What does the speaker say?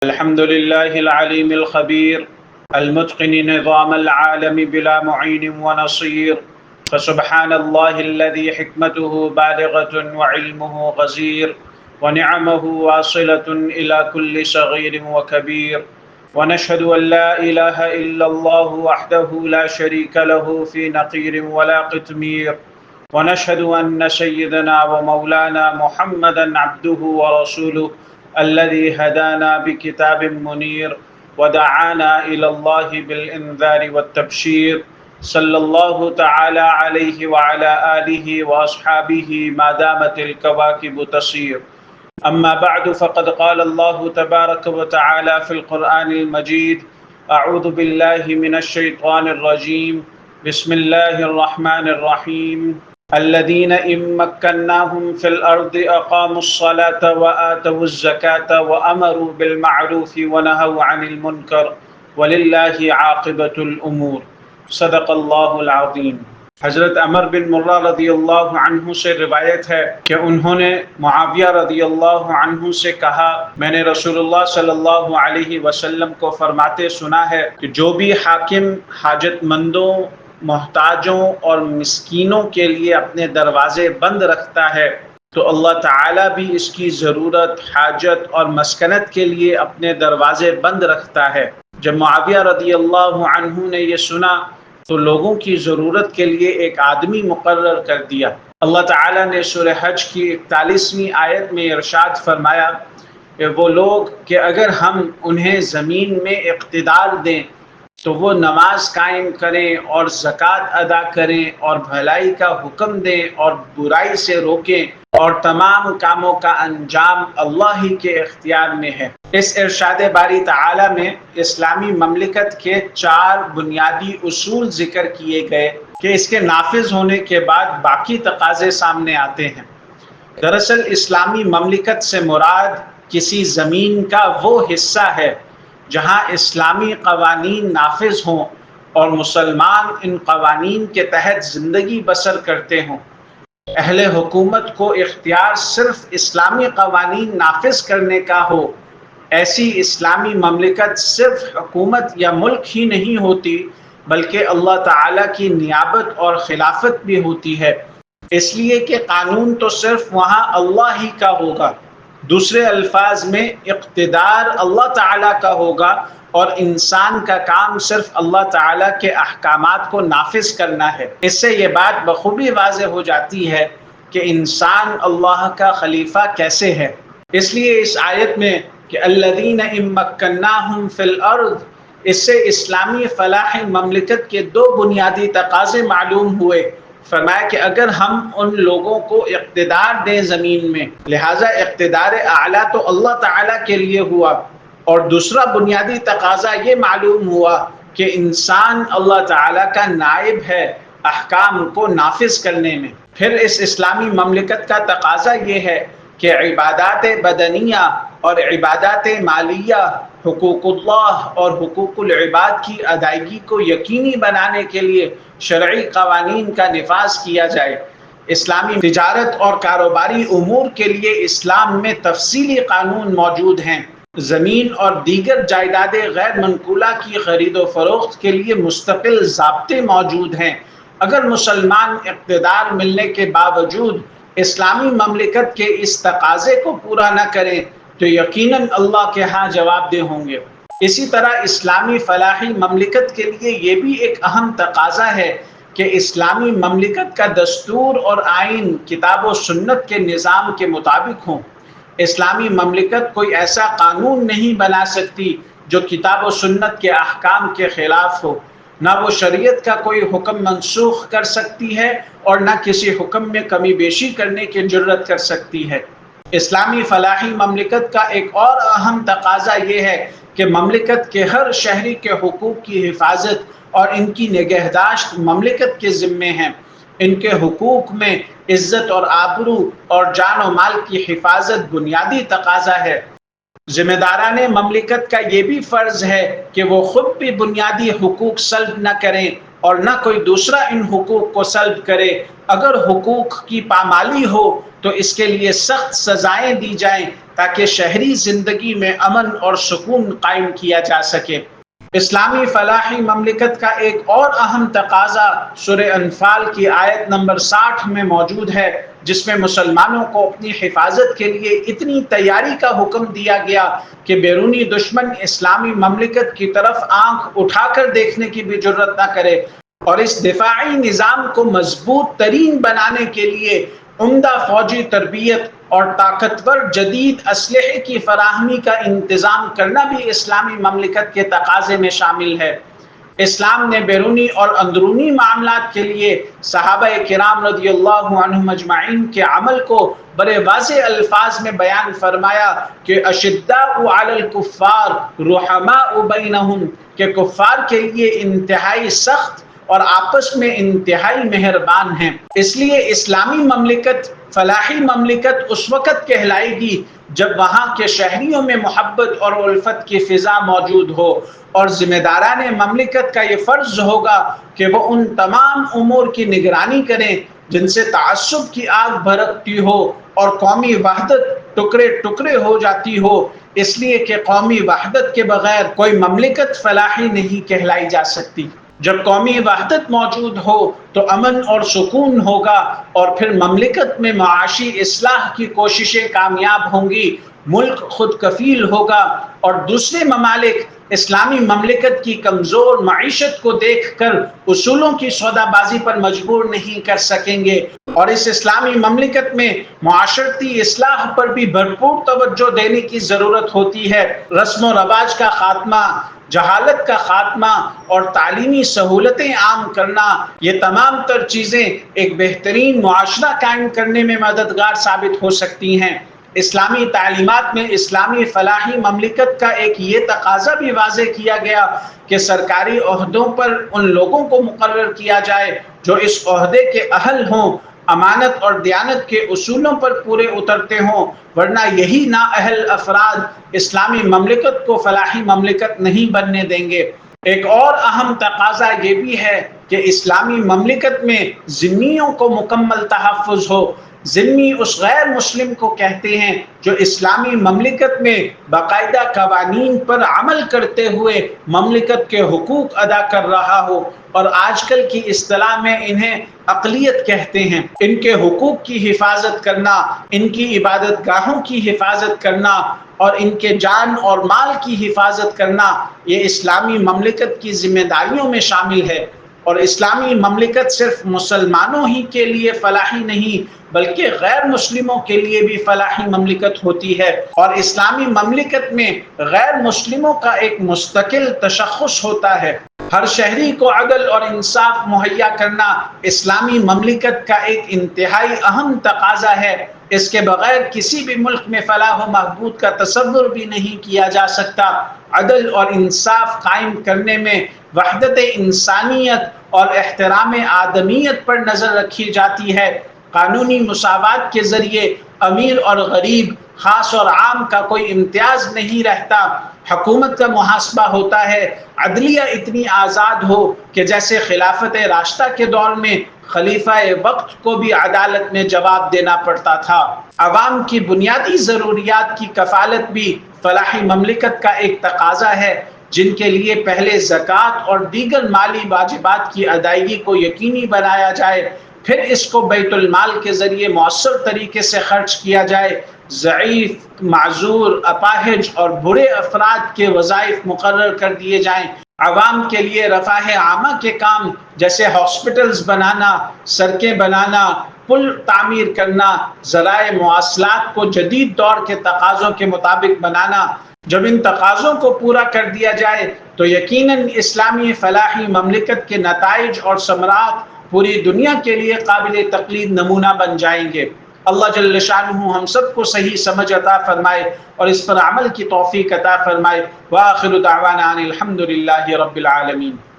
الحمد لله العليم الخبير المتقن نظام العالم بلا معين ونصير، فسبحان الله الذي حكمته بالغة وعلمه غزير ونعمه واصلة إلى كل صغير وكبير، ونشهد أن لا إله إلا الله وحده لا شريك له في نقير ولا قطمير، ونشهد أن سيدنا ومولانا محمدا عبده ورسوله الذي هدانا بكتاب منير ودعانا إلى الله بالإنذار والتبشير، صلى الله تعالى عليه وعلى آله وأصحابه ما دامت الكواكب تسير. أما بعد، فقد قال الله تبارك وتعالى في القرآن المجيد: أعوذ بالله من الشيطان الرجيم، بسم الله الرحمن الرحيم. الذين إن مكناهم في الأرض أقاموا الصلاة وآتوا الزكاة وأمروا بالمعروف ونهوا عن المنكر ولله عاقبة الأمور. صدق اللہ العظیم. حضرت عمر بن مرہ رضی اللہ عنہ سے روایت ہے کہ انہوں نے معاویہ رضی اللہ عنہ سے کہا، میں نے رسول اللہ صلی اللہ علیہ وسلم کو فرماتے سنا ہے کہ جو بھی حاکم حاجت مندوں، محتاجوں اور مسکینوں کے لیے اپنے دروازے بند رکھتا ہے تو اللہ تعالیٰ بھی اس کی ضرورت، حاجت اور مسکنت کے لیے اپنے دروازے بند رکھتا ہے۔ جب معاویہ رضی اللہ عنہ نے یہ سنا تو لوگوں کی ضرورت کے لیے ایک آدمی مقرر کر دیا۔ اللہ تعالیٰ نے سورہ حج کی 41ویں آیت میں ارشاد فرمایا کہ وہ لوگ کہ اگر ہم انہیں زمین میں اقتدار دیں تو وہ نماز قائم کریں اور زکوٰۃ ادا کریں اور بھلائی کا حکم دیں اور برائی سے روکیں، اور تمام کاموں کا انجام اللہ ہی کے اختیار میں ہے۔ اس ارشاد باری تعالی میں اسلامی مملکت کے 4 بنیادی اصول ذکر کیے گئے کہ اس کے نافذ ہونے کے بعد باقی تقاضے سامنے آتے ہیں۔ دراصل اسلامی مملکت سے مراد کسی زمین کا وہ حصہ ہے جہاں اسلامی قوانین نافذ ہوں اور مسلمان ان قوانین کے تحت زندگی بسر کرتے ہوں۔ اہل حکومت کو اختیار صرف اسلامی قوانین نافذ کرنے کا ہو، ایسی اسلامی مملکت صرف حکومت یا ملک ہی نہیں ہوتی بلکہ اللہ تعالیٰ کی نیابت اور خلافت بھی ہوتی ہے، اس لیے کہ قانون تو صرف وہاں اللہ ہی کا ہوگا، دوسرے الفاظ میں اقتدار اللہ تعالیٰ کا ہوگا اور انسان کا کام صرف اللہ تعالیٰ کے احکامات کو نافذ کرنا ہے۔ اس سے یہ بات بخوبی واضح ہو جاتی ہے کہ انسان اللہ کا خلیفہ کیسے ہے۔ اس لیے اس آیت میں کہ الذین ان مکناہم فی الارض، اس سے اسلامی فلاح مملکت کے 2 بنیادی تقاضے معلوم ہوئے۔ فرمایا کہ اگر ہم ان لوگوں کو اقتدار دیں زمین میں، لہٰذا اقتدار اعلیٰ تو اللہ تعالیٰ کے لیے ہوا، اور دوسرا بنیادی تقاضا یہ معلوم ہوا کہ انسان اللہ تعالیٰ کا نائب ہے احکام کو نافذ کرنے میں۔ پھر اس اسلامی مملکت کا تقاضا یہ ہے کہ عبادات بدنیہ اور عبادات مالیہ، حقوق اللہ اور حقوق العباد کی ادائیگی کو یقینی بنانے کے لیے شرعی قوانین کا نفاذ کیا جائے۔ اسلامی تجارت اور کاروباری امور کے لیے اسلام میں تفصیلی قانون موجود ہیں۔ زمین اور دیگر جائیدادیں غیر منقولہ کی خرید و فروخت کے لیے مستقل ضابطے موجود ہیں۔ اگر مسلمان اقتدار ملنے کے باوجود اسلامی مملکت کے اس تقاضے کو پورا نہ کریں تو یقیناً اللہ کے ہاں جواب دہ ہوں گے۔ اسی طرح اسلامی فلاحی مملکت کے لیے یہ بھی ایک اہم تقاضا ہے کہ اسلامی مملکت کا دستور اور آئین کتاب و سنت کے نظام کے مطابق ہوں۔ اسلامی مملکت کوئی ایسا قانون نہیں بنا سکتی جو کتاب و سنت کے احکام کے خلاف ہو، نہ وہ شریعت کا کوئی حکم منسوخ کر سکتی ہے اور نہ کسی حکم میں کمی بیشی کرنے کی جرات کر سکتی ہے۔ اسلامی فلاحی مملکت کا ایک اور اہم تقاضا یہ ہے کہ مملکت کے ہر شہری کے حقوق کی حفاظت اور ان کی نگہداشت مملکت کے ذمے ہیں۔ ان کے حقوق میں عزت اور آبرو اور جان و مال کی حفاظت بنیادی تقاضا ہے۔ ذمہ داران مملکت کا یہ بھی فرض ہے کہ وہ خود بھی بنیادی حقوق سلب نہ کریں اور نہ کوئی دوسرا ان حقوق کو سلب کرے۔ اگر حقوق کی پامالی ہو تو اس کے لیے سخت سزائیں دی جائیں تاکہ شہری زندگی میں امن اور سکون قائم کیا جا سکے۔ اسلامی فلاحی مملکت کا ایک اور اہم تقاضا سورہ انفال کی آیت نمبر 60 میں موجود ہے، جس میں مسلمانوں کو اپنی حفاظت کے لیے اتنی تیاری کا حکم دیا گیا کہ بیرونی دشمن اسلامی مملکت کی طرف آنکھ اٹھا کر دیکھنے کی بھی جرت نہ کرے، اور اس دفاعی نظام کو مضبوط ترین بنانے کے لیے عمدہ فوجی تربیت اور طاقتور جدید اسلحے کی فراہمی کا انتظام کرنا بھی اسلامی مملکت کے تقاضے میں شامل ہے۔ اسلام نے بیرونی اور اندرونی معاملات کے لیے صحابہ کرام رضی اللہ عنہم اجمعین کے عمل کو بڑے واضح الفاظ میں بیان فرمایا کہ اشداء علی الکفار رحماء بینہم، کہ کفار کے لیے انتہائی سخت اور آپس میں انتہائی مہربان ہیں۔ اس لیے اسلامی مملکت فلاحی مملکت اس وقت کہلائے گی جب وہاں کے شہریوں میں محبت اور الفت کی فضا موجود ہو، اور ذمہ داران مملکت کا یہ فرض ہوگا کہ وہ ان تمام امور کی نگرانی کریں جن سے تعصب کی آگ بھڑکتی ہو اور قومی وحدت ٹکڑے ٹکڑے ہو جاتی ہو، اس لیے کہ قومی وحدت کے بغیر کوئی مملکت فلاحی نہیں کہلائی جا سکتی۔ جب قومی وحدت موجود ہو تو امن اور سکون ہوگا، اور پھر مملکت میں معاشی اصلاح کی کوششیں کامیاب ہوں گی، ملک خود کفیل ہوگا، اور دوسرے ممالک اسلامی مملکت کی کمزور معیشت کو دیکھ کر اصولوں کی سودا بازی پر مجبور نہیں کر سکیں گے۔ اور اس اسلامی مملکت میں معاشرتی اصلاح پر بھی بھرپور توجہ دینے کی ضرورت ہوتی ہے۔ رسم و رواج کا خاتمہ، جہالت کا خاتمہ اور تعلیمی سہولتیں عام کرنا، یہ تمام تر چیزیں ایک بہترین معاشرہ قائم کرنے میں مددگار ثابت ہو سکتی ہیں۔ اسلامی تعلیمات میں اسلامی فلاحی مملکت کا ایک یہ تقاضا بھی واضح کیا گیا کہ سرکاری عہدوں پر ان لوگوں کو مقرر کیا جائے جو اس عہدے کے اہل ہوں، امانت اور دیانت کے اصولوں پر پورے اترتے ہوں، ورنہ یہی نااہل افراد اسلامی مملکت کو فلاحی مملکت نہیں بننے دیں گے۔ ایک اور اہم تقاضا یہ بھی ہے کہ اسلامی مملکت میں ذمیوں کو مکمل تحفظ ہو۔ ذمی اس غیر مسلم کو کہتے ہیں جو اسلامی مملکت میں باقاعدہ قوانین پر عمل کرتے ہوئے مملکت کے حقوق ادا کر رہا ہو، اور آج کل کی اصطلاح میں انہیں اقلیت کہتے ہیں۔ ان کے حقوق کی حفاظت کرنا، ان کی عبادت گاہوں کی حفاظت کرنا اور ان کے جان اور مال کی حفاظت کرنا، یہ اسلامی مملکت کی ذمہ داریوں میں شامل ہے۔ اور اسلامی مملکت صرف مسلمانوں ہی کے لیے فلاحی نہیں بلکہ غیر مسلموں کے لیے بھی فلاحی مملکت ہوتی ہے، اور اسلامی مملکت میں غیر مسلموں کا ایک مستقل تشخص ہوتا ہے۔ ہر شہری کو عدل اور انصاف مہیا کرنا اسلامی مملکت کا ایک انتہائی اہم تقاضا ہے۔ اس کے بغیر کسی بھی ملک میں فلاح و بہبود کا تصور بھی نہیں کیا جا سکتا۔ عدل اور انصاف قائم کرنے میں وحدت انسانیت اور احترام آدمیت پر نظر رکھی جاتی ہے۔ قانونی مساوات کے ذریعے امیر اور غریب، خاص اور عام کا کوئی امتیاز نہیں رہتا۔ حکومت کا محاسبہ ہوتا ہے۔ عدلیہ اتنی آزاد ہو کہ جیسے خلافت راشدہ کے دور میں خلیفہ وقت کو بھی عدالت میں جواب دینا پڑتا تھا۔ عوام کی بنیادی ضروریات کی کفالت بھی فلاحی مملکت کا ایک تقاضا ہے، جن کے لیے پہلے زکوٰۃ اور دیگر مالی واجبات کی ادائیگی کو یقینی بنایا جائے، پھر اس کو بیت المال کے ذریعے مؤثر طریقے سے خرچ کیا جائے، ضعیف، معذور، اپاہج اور برے افراد کے وظائف مقرر کر دیے جائیں، عوام کے لیے رفاہ عامہ کے کام جیسے ہاسپٹلز بنانا، سڑکیں بنانا، پل تعمیر کرنا، ذرائع مواصلات کو جدید دور کے تقاضوں کے مطابق بنانا، جب ان تقاضوں کو پورا کر دیا جائے تو یقیناً اسلامی فلاحی مملکت کے نتائج اور ثمرات پوری دنیا کے لیے قابل تقلید نمونہ بن جائیں گے۔ اللہ جل شانہ ہم سب کو صحیح سمجھ عطا فرمائے اور اس پر عمل کی توفیق عطا فرمائے۔ وآخر دعوانا ان الحمد للہ رب العالمین۔